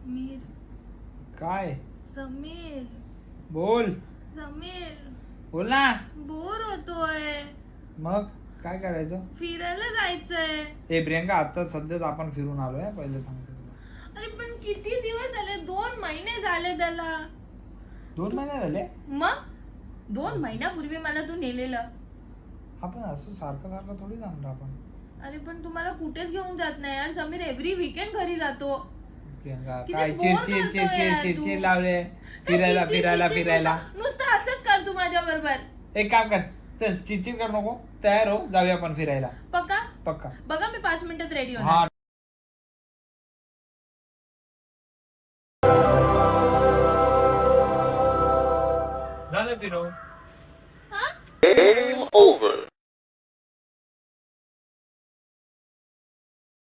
मीर. काय? समीर. बोल. समीर. बोल ना. बोर होतोय. मग काय करायचं? फिरायला जायचंय. हे प्रियंका, आता सध्याच आपण फिरून आलोय, पहिले सांगतो तुला. अरे पण किती दिवस झाले? 2 महिने झाले त्याला. 2 महिने झाले? मग 2 महिन्यापूर्वी मला तू नेलेलं. आपण असं सारखं सारखं थोडी जाणार आपण. अरे पण तुम्हाला कुठेच घेऊन जात नाही यार. समीर एव्हरी वीकेंड घरी जातो. प्रियंका किती काय bore चिडचिड करतोय चिडचिड यार चिडचिड तू. लावले. फिरायला फिरायला फिरायला. नुसतं असंच कर तू माझ्या बरोबर. एक काम कर, चल चिडचिड कर नको, तयार हो, जाऊया आपण फिरायला. पक्का? पक्का. बघा मी 5 मिनिटात रेडी होणार. हा. झालं फिरो. हा? Game over.